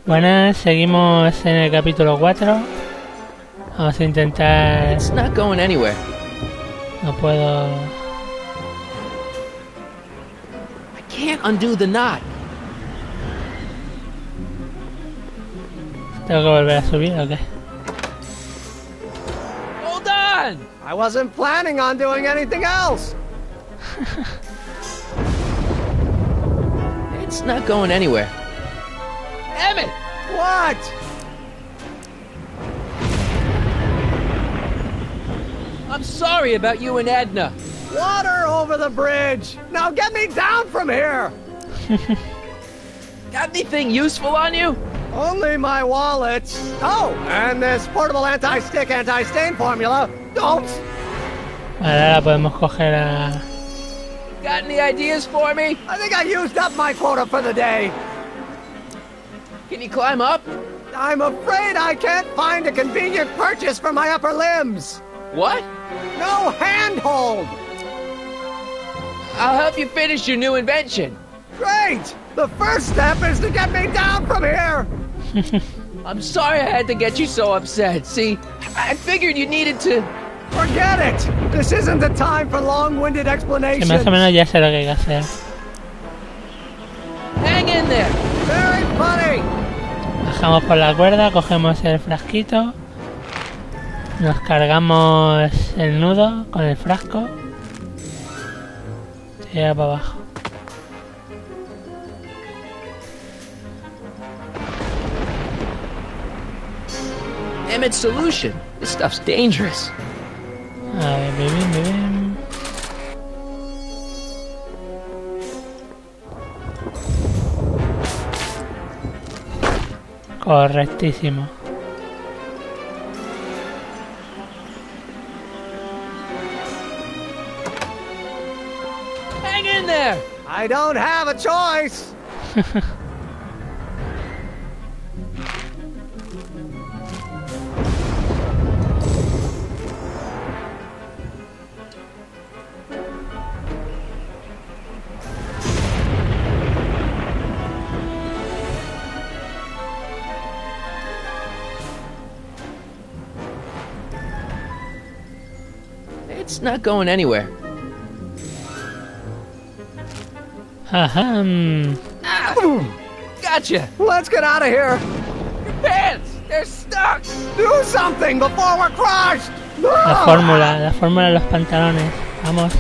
Buenas, seguimos en el capítulo 4. Vamos a intentar... It's not going anywhere. No puedo... I can't undo the knot. ¿Tengo que volver a subir o qué? Hold on! I wasn't planning on doing anything else. It's not going anywhere. Emmet! What? I'm sorry about you and Edna. Water over the bridge. Now get me down from here. Got anything useful on you? Only my wallet. Oh, and this portable anti-stick, anti-stain formula. Don't. Vale, ahora podemos coger a... Got any ideas for me? I think I used up my quota for the day. Can you climb up? I'm afraid I can't find a convenient purchase for my upper limbs. What? No handhold. I'll help you finish your new invention. Great. The first step is to get me down from here. I'm sorry I had to get you so upset. See, I figured you needed to... Forget it. This isn't the time for long-winded Que explanations. más o menos ya sé lo que hay que hacer. Hang in there. Very funny. Bajamos por la cuerda, cogemos el frasquito. Nos cargamos el nudo con el frasco. Tira para abajo. Emmet's solution. This stuff's dangerous. A ver, bien. Correctísimo. Hang in there. I don't have a choice. It's not going anywhere. Ajá. Ah, gotcha. Let's get out of here. Your pants, they're stuck. Do something before we're crushed. La fórmula de los pantalones. Vamos.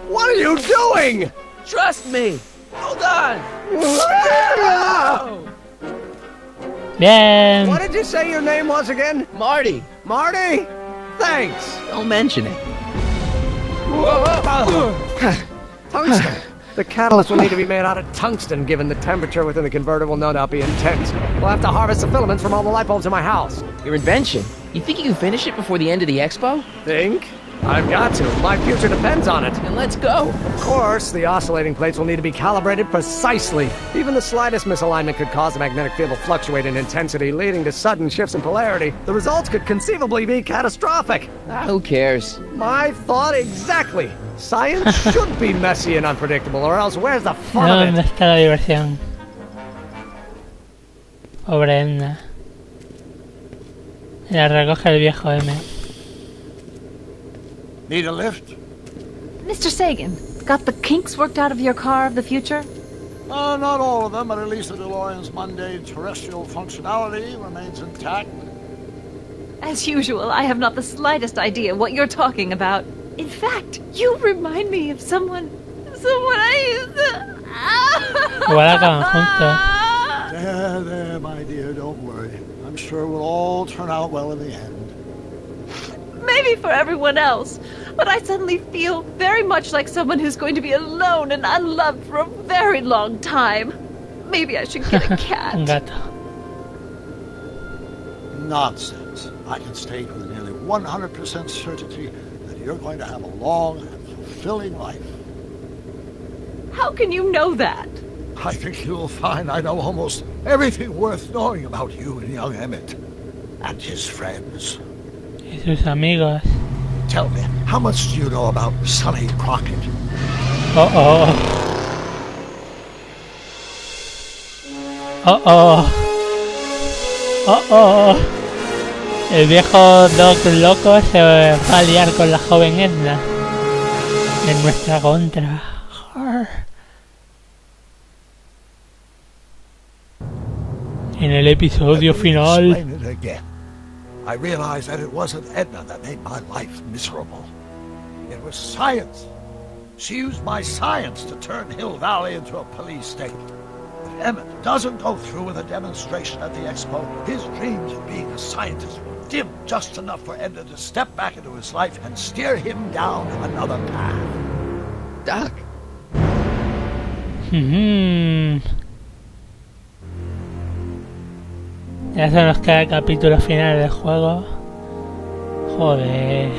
What are you doing? Trust me. Hold on. Bien. What did you say your name was again? Marty, Marty? Thanks. don't mention it. Tungsten. The catalyst will need to be made out of tungsten, given the temperature within the converter will no doubt be intense. We'll have to harvest the filaments from all the light bulbs in my house. Your invention. You think you can finish it before the end of the Expo? Think? I've got to. My future depends on it. Then let's go. Of course, the oscillating plates will need to be calibrated precisely. Even the slightest misalignment could cause the magnetic field to fluctuate in intensity, leading to sudden shifts in polarity. The results could conceivably be catastrophic. Who cares? My thought exactly. Science should be messy and unpredictable, or else where's the fun of ¿Dónde it? está la diversión? Pobre Edna. La recoge el viejo Emmet. Need a lift? Mr. Sagan, got the kinks worked out of your car of the future? Not all of them, but at least the DeLorean's mundane terrestrial functionality remains intact. As usual, I have not the slightest idea what you're talking about. In fact, you remind me of someone I used to... Igual acaban juntos. There, my dear, don't worry. I'm sure we'll all turn out well in the end. Maybe for everyone else, but I suddenly feel very much like someone who's going to be alone and unloved for a very long time. Maybe I should get a Un cat. gato. Nonsense. I can state with nearly 100% certainty that you're going to have a long and fulfilling life. How can you know that? I think you'll find I know almost everything worth knowing about you and young Emmet. And his friends. Y sus amigos. Tell me, how much do you know about Sonny Crockett? Oh. Oh, oh. Oh, oh. El viejo Doc loco se va a liar con la joven Edna. En nuestra contra. En el episodio final. Explain it again. I realized that it wasn't Edna that made my life miserable. It was science. She used my science to turn Hill Valley into a police state. If Emmet doesn't go through with a demonstration at the Expo, his dreams of being a scientist will dim just enough for Edna to step back into his life and steer him down another path. Doc, Ya se nos queda el capítulo final del juego. Joder.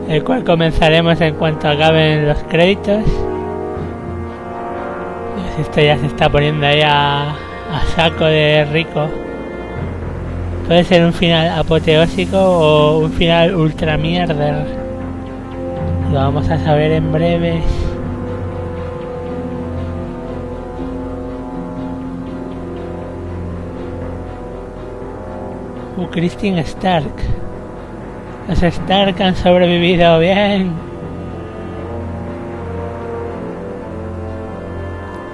El cual comenzaremos en cuanto acaben los créditos. Esto ya se está poniendo ahí a saco de rico. Puede ser un final apoteósico o un final ultra mierder. Lo vamos a saber en breves. Christine Stark. Los Stark han sobrevivido bien.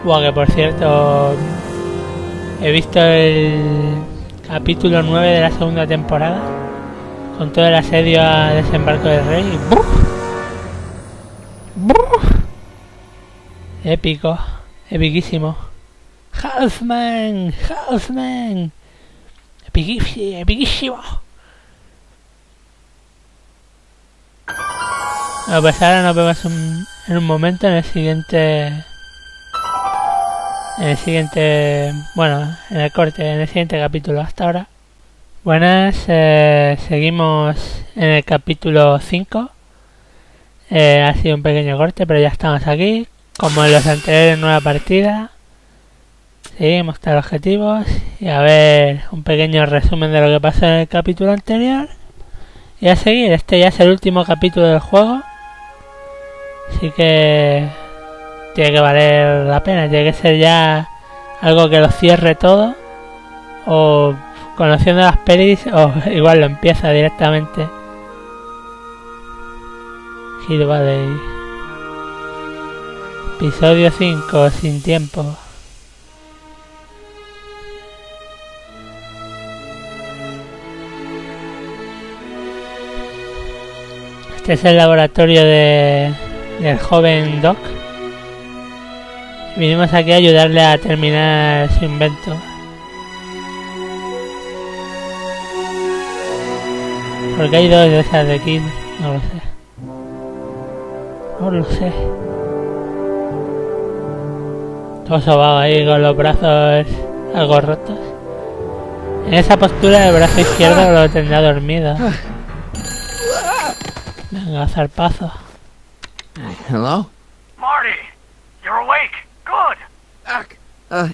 Buah, que por cierto, he visto el capítulo 9 de la segunda temporada con todo el asedio a Desembarco del Rey. ¡Buf! ¡Buf! Épico, epiquísimo. Halfman, Halfman. Epiquísimo. Bueno, pues ahora nos vemos en un momento en el siguiente... Bueno, en el corte, en el siguiente capítulo. Hasta ahora. Buenas, seguimos en el capítulo 5. Ha sido un pequeño corte, pero ya estamos aquí. Como en los anteriores, nueva partida. Seguimos hasta los objetivos y a ver un pequeño resumen de lo que pasó en el capítulo anterior. Y a seguir, este ya es el último capítulo del juego. Así que tiene que valer la pena, tiene que ser ya algo que lo cierre todo. O conociendo las pelis, o igual lo empieza directamente. Hill Valley. Episodio 5, sin tiempo. Este es el laboratorio del joven Doc. Vinimos aquí a ayudarle a terminar su invento. ¿Por qué hay dos de esas de Kid? No lo sé. No lo sé. Todo sobado ahí con los brazos algo rotos. En esa postura el brazo izquierdo lo tendrá dormido. Venga, zarpazo. hello? Marty, you're awake. Good. Doc,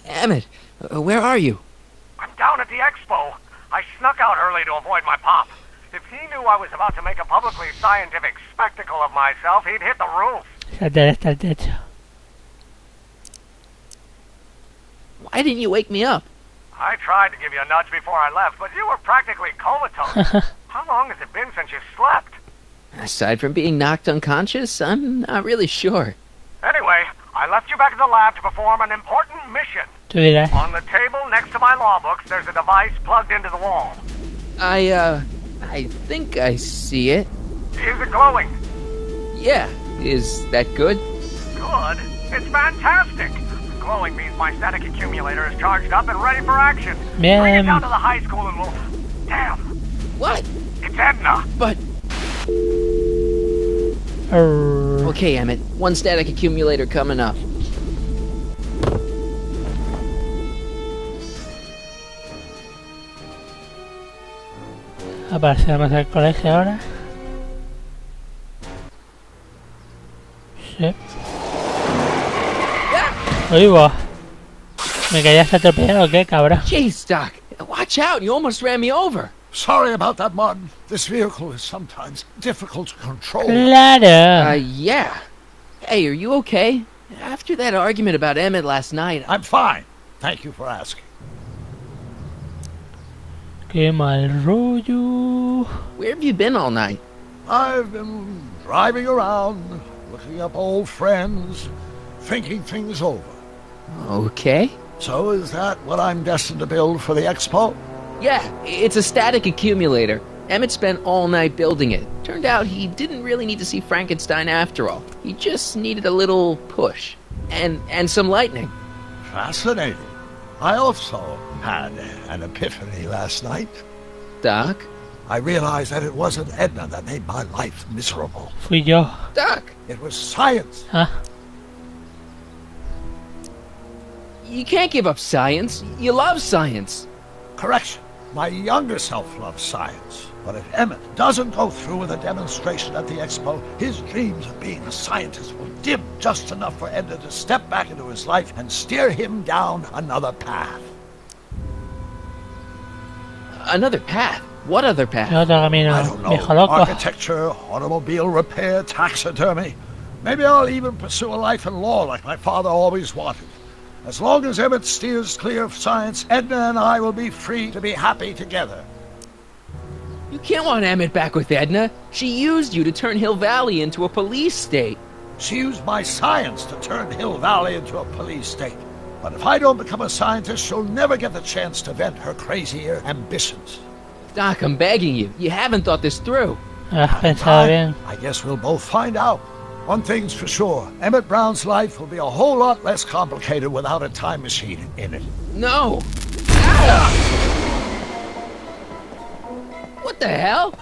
Emmet, where are you? I'm down at the Expo. I snuck out early to avoid my pop. If he knew I was about to make a publicly scientific spectacle of myself, he'd hit the roof. Se te está el techo. Why didn't you wake me up? I tried to give you a nudge before I left, but you were practically comatose. How long has it been since you slept? Aside from being knocked unconscious, I'm not really sure. Anyway, I left you back at the lab to perform an important mission. Tú dirás. On the table next to my law books, there's a device plugged into the wall. I think I see it. Is it glowing? Yeah, is that good? Good. It's fantastic. Glowing means my static accumulator is charged up and ready for action. Bien. Bring it down to the high school and we'll... Damn. What? It's Edna. But... Okay, Emmet. One static accumulator coming up. Aparecemos al colegio ahora. Sí. Oigo. ¿Me querías atropellar o qué, cabrón? Jeez, Doc. Watch out. You almost ran me over. Sorry about that, Martin. This vehicle is sometimes difficult to control. Claro. Yeah. Hey, are you okay? After that argument about Emmet last night, I'm fine. Thank you for asking. Qué mal rollo. where have you been all night? I've been driving around, looking up old friends, thinking things over. Okay. So is that what I'm destined to build for the Expo? Yeah, it's a static accumulator. Emmet spent all night building it. Turned out he didn't really need to see Frankenstein after all. He just needed a little push. And some lightning. Fascinating. I also had an epiphany last night. Doc? I realized that it wasn't Edna that made my life miserable. Fui yo. Doc! It was science. Ah, You can't give up science. You love science. Correction. My younger self loves science. But if Emmet doesn't go through with a demonstration at the Expo, his dreams of being a scientist will dim just enough for Edna to step back into his life and steer him down another path. Another path? What other path? el otro camino. I don't know. Viejo loco. Architecture, automobile repair, taxidermy. Maybe I'll even pursue a life in law like my father always wanted. As long as Emmet steers clear of science, Edna and I will be free to be happy together. You can't want Emmet back with Edna. She used you to turn Hill Valley into a police state. She used my science to turn Hill Valley into a police state. But if I don't become a scientist, she'll never get the chance to vent her crazier ambitions. Doc, I'm begging you. You haven't thought this through. Lo has pensado bien. I guess we'll both find out. One thing's for sure, Emmett Brown's life will be a whole lot less complicated without a time machine in it. No! Ah! What the hell?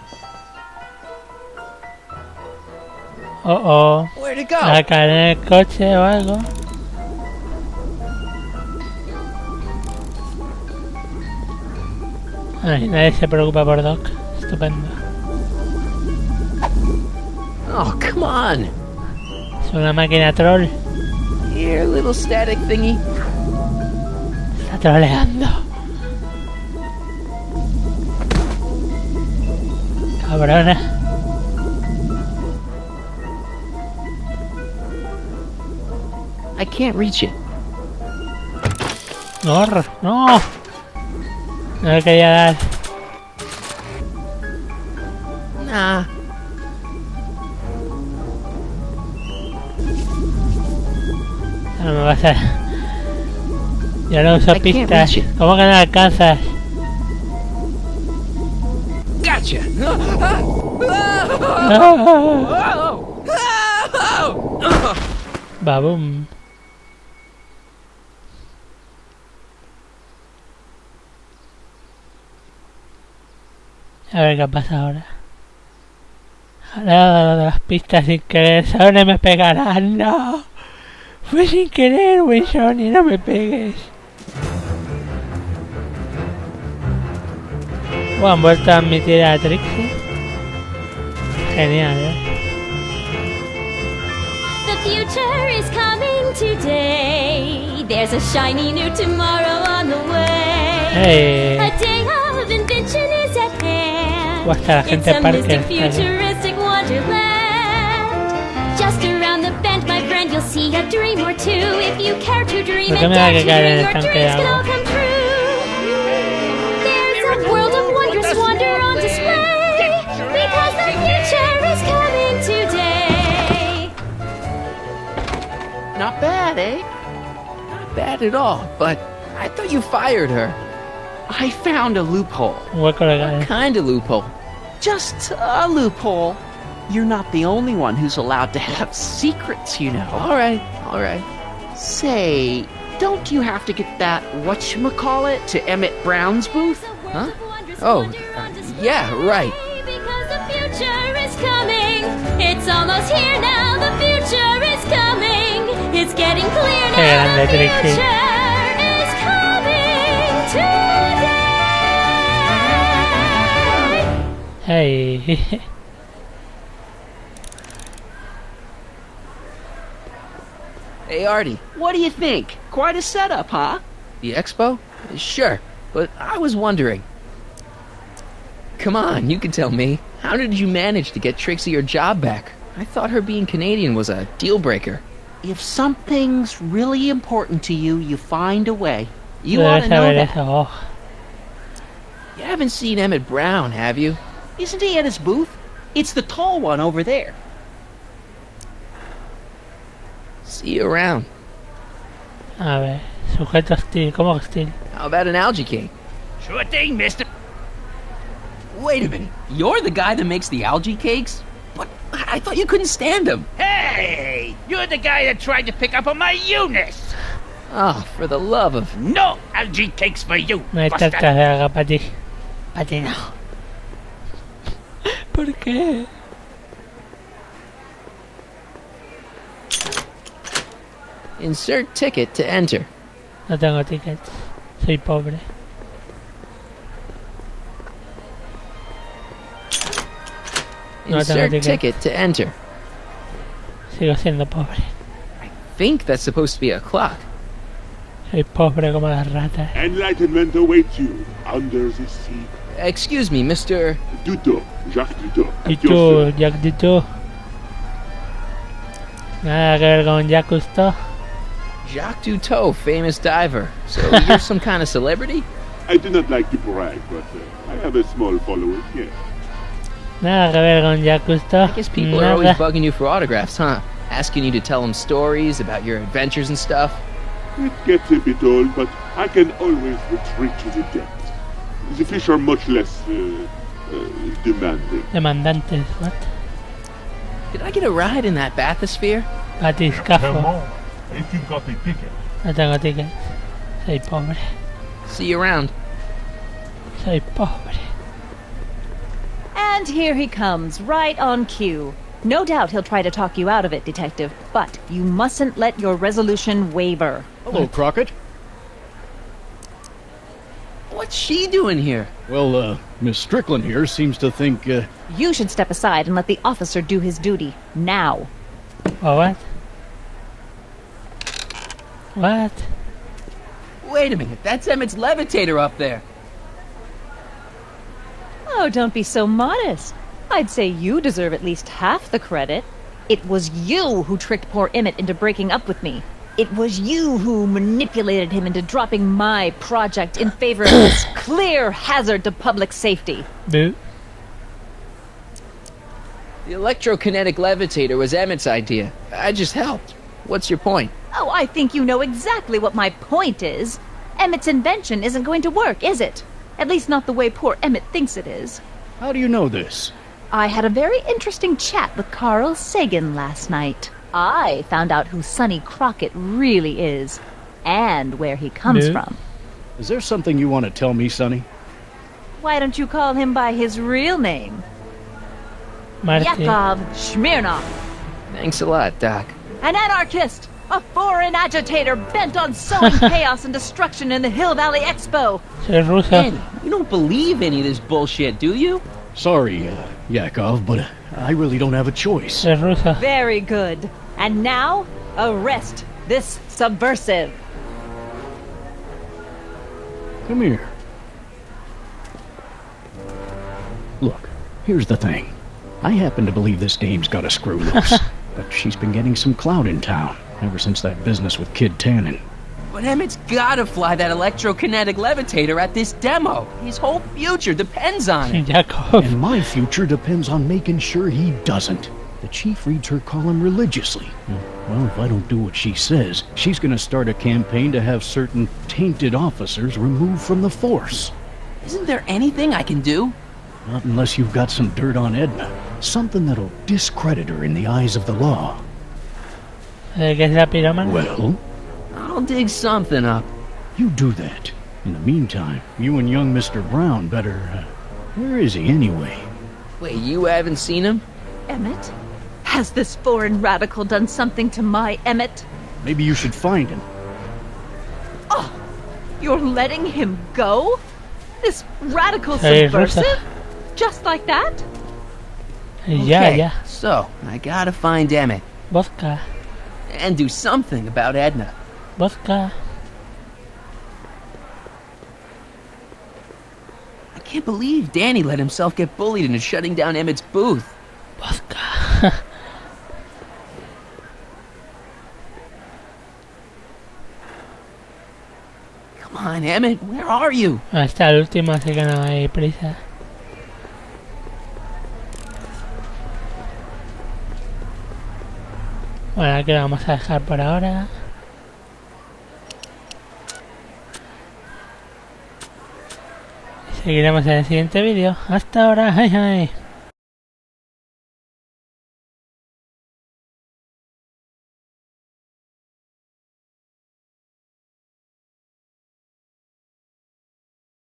Oh, Where'd it go? va a caer en el coche o algo. Ay, nadie se preocupa por Doc. Estupendo. Oh, come on. Es una máquina troll. Here, little static thingy. Está troleando. Cabrona. I can't reach it. No, no. No le quería dar. Nah. No me vas a... Yo no uso I can't pistas. reach it. ¿Cómo que no alcanzas? Gotcha! Babum. A ver qué pasa ahora. Ahora lo de las pistas sin querer. Sony me pegarán. No. Fue sin querer, güey, Sony. No me pegues. Bueno, han vuelto a admitir a Trixie. Genial, The future is coming today. There's a shiny new tomorrow on the way. Hey. A day of invention is at hand. O hasta la It's gente a Parker. mystic futuristic wonderland. Just around the bend, my friend, you'll see a dream or two. If you care to dream ¿Por qué and me da dare que to caer en dream, el your tanque de dreams can agua? all come true. There's a world of wondrous wonder on display. Because the future is coming today. Not bad, eh? Not bad at all, but I thought you fired her. I found a loophole. Un hueco legal. Kind of loophole. Just a loophole. You're not the only one who's allowed to have secrets, you know. Alright, alright. Say, don't you have to get that whatchamacallit to Emmet Brown's booth? Huh? Oh, yeah, right. Because the future is coming. It's almost here now. The future is coming. It's getting clear Qué now. grande, The Trixie. future is coming today. Hey. Hey, Artie. What do you think? Quite a setup, huh? The Expo? Sure, but I was wondering. Come on, you can tell me. How did you manage to get Trixie her job back? I thought her being Canadian was a deal breaker. If something's really important to you, you find a way. You Debes ought to know saber that. eso. Oh. You haven't seen Emmett Brown, have you? Isn't he at his booth? It's the tall one over there. See you around. A ver, sujeto hostil. ¿Cómo hostil? How about an algae cake? Sure thing, mister. Wait a minute. You're the guy that makes the algae cakes? But I thought you couldn't stand them. Hey, you're the guy that tried to pick up on my Eunice. Oh, for the love of... No algae cakes for you. No hay Costa. tartas de alga para ti. Para ti no. ¿Por qué? Insert ticket to enter. No tengo tickets. Soy pobre. No tengo Insert ticket. ticket to enter. Sigo siendo pobre. I think that's supposed to be a clock. Soy pobre como las ratas. Enlightenment awaits you under the sea. Excuse me, Mr. Duto, Jacques Duto. Y At your tú, service. Jack de tú. Nada que ver con Jack Cousteau. Jacques Duteau, famous diver. So you're some kind of celebrity? I do not like to brag, but I have a small following, yes. Nada que ver con Jack Cousteau. I guess people are always Nada. bugging you for autographs, huh? Asking you to tell them stories about your adventures and stuff. It gets a bit old, but I can always retreat to the depths. The fish are much less demanding. Demandantes, what? Did I get a ride in that bathysphere? Batiscafo. If you got a ticket. No tengo tickets. Soy pobre. See you around. Soy pobre. And here he comes, right on cue. No doubt he'll try to talk you out of it, Detective, but you mustn't let your resolution waver. Hello, Crockett. What's she doing here? Well, Miss Strickland here seems to think, You should step aside and let the officer do his duty. Now. Oh, what? What? Wait a minute, that's Emmett's levitator up there. Oh, don't be so modest. I'd say you deserve at least half the credit. It was you who tricked poor Emmet into breaking up with me. It was you who manipulated him into dropping my project in favor of this clear hazard to public safety. Boo. The electrokinetic levitator was Emmett's idea. I just helped. What's your point? Oh, I think you know exactly what my point is. Emmett's invention isn't going to work, is it? At least not the way poor Emmet thinks it is. how do you know this? I had a very interesting chat with Carl Sagan last night. I found out who Sonny Crockett really is, and where he comes No. from. Is there something you want to tell me, Sonny? Why don't you call him by his real name? Marty. Yakov Smirnov, Thanks a lot, Doc. an anarchist, a foreign agitator bent on sowing chaos and destruction in the Hill Valley Expo. Soy ruso. Danny, you don't believe any of this bullshit, do you? Sorry, Yakov, but I really don't have a choice. Soy ruso. Very good. And now, arrest this subversive. Come here. Look, here's the thing. I happen to believe this dame's got a screw loose, but she's been getting some clout in town ever since that business with Kid Tannen. But Emmett's gotta fly that electrokinetic levitator at this demo. His whole future depends on it. Jacob. And my future depends on making sure he doesn't. The chief reads her column religiously. Well, if I don't do what she says, she's going to start a campaign to have certain tainted officers removed from the force. Isn't there anything I can do? Not unless you've got some dirt on Edna. Something that'll discredit her in the eyes of the law. ¿Que es la pirómana? Well, I'll dig something up. you do that. In the meantime, you and young Mr. Brown better... where is he anyway? Wait, you haven't seen him? Emmet? Has this foreign radical done something to my Emmet? Maybe you should find him. Oh, you're letting him go? This radical Hey, subversive? Rosa. Just like that? Ya, Okay, ya. So, I gotta find Emmet. Vodka. And do something about Edna. Vodka. I can't believe Danny let himself get bullied into shutting down Emmett's booth. Vodka. on, Emmet, where are you? Está el último, así que no hay prisa. Bueno, aquí lo vamos a dejar por ahora. Seguiremos en el siguiente vídeo. Hasta ahora. Ay, ay.